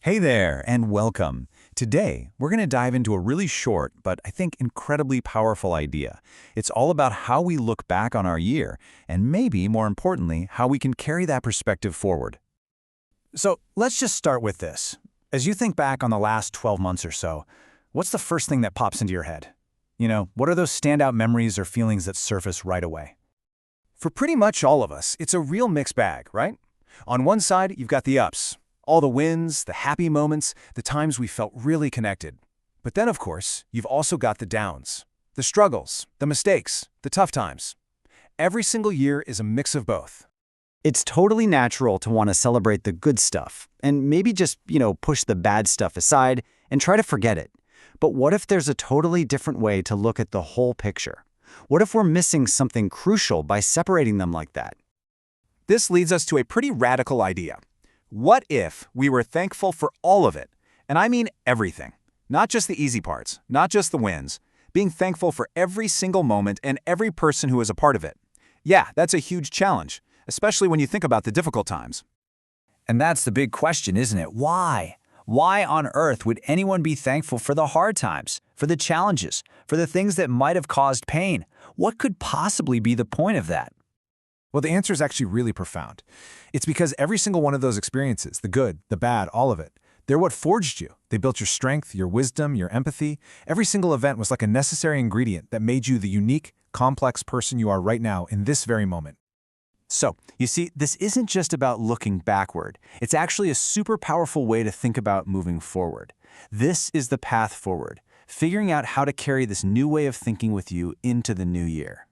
Hey there, and welcome. Today, we're going to dive into a really short, but I think incredibly powerful idea. It's all about how we look back on our year, and maybe, more importantly, how we can carry that perspective forward. So let's just start with this. As you think back on the last 12 months or so, what's the first thing that pops into your head? What are those standout memories or feelings that surface right away? For pretty much all of us, it's a real mixed bag, right? On one side, you've got the ups, all the wins, the happy moments, the times we felt really connected. But then, of course, you've also got the downs, the struggles, the mistakes, the tough times. Every single year is a mix of both. It's totally natural to want to celebrate the good stuff and maybe just, push the bad stuff aside and try to forget it. But what if there's a totally different way to look at the whole picture? What if we're missing something crucial by separating them like that? This leads us to a pretty radical idea. What if we were thankful for all of it? And I mean everything. Not just the easy parts, not just the wins. Being thankful for every single moment and every person who is a part of it. Yeah, that's a huge challenge, especially when you think about the difficult times. And that's the big question, isn't it? Why? Why on earth would anyone be thankful for the hard times, for the challenges, for the things that might have caused pain? What could possibly be the point of that? Well, the answer is actually really profound. It's because every single one of those experiences, the good, the bad, all of it, they're what forged you. They built your strength, your wisdom, your empathy. Every single event was like a necessary ingredient that made you the unique, complex person you are right now in this very moment. So, you see, this isn't just about looking backward. It's actually a super powerful way to think about moving forward. This is the path forward, figuring out how to carry this new way of thinking with you into the new year.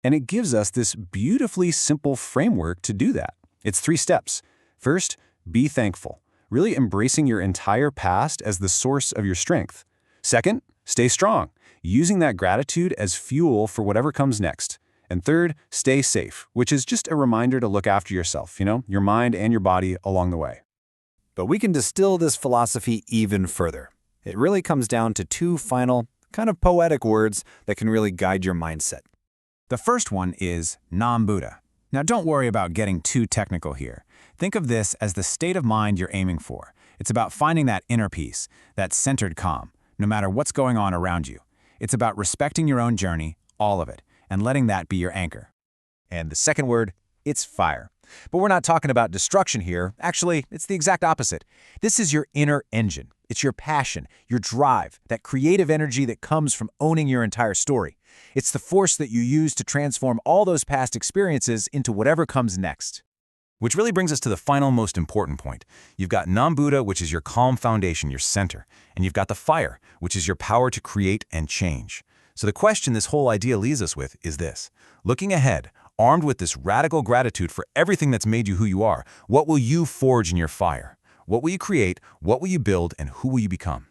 And it gives us this beautifully simple framework to do that. It's 3 steps. First, be thankful, really embracing your entire past as the source of your strength. Second, stay strong, using that gratitude as fuel for whatever comes next. And third, stay safe, which is just a reminder to look after yourself, your mind and your body along the way. But we can distill this philosophy even further. It really comes down to 2 final, kind of poetic words that can really guide your mindset. The first one is Nam Buddha. Now don't worry about getting too technical here. Think of this as the state of mind you're aiming for. It's about finding that inner peace, that centered calm, no matter what's going on around you. It's about respecting your own journey, all of it, and letting that be your anchor. And the second word, it's fire. But we're not talking about destruction here. Actually, it's the exact opposite. This is your inner engine. It's your passion, your drive, that creative energy that comes from owning your entire story. It's the force that you use to transform all those past experiences into whatever comes next. Which really brings us to the final most important point. You've got Nam Buddha, which is your calm foundation, your center. And you've got the fire, which is your power to create and change. So the question this whole idea leaves us with is this. Looking ahead, armed with this radical gratitude for everything that's made you who you are, what will you forge in your fire? What will you create, what will you build, and who will you become?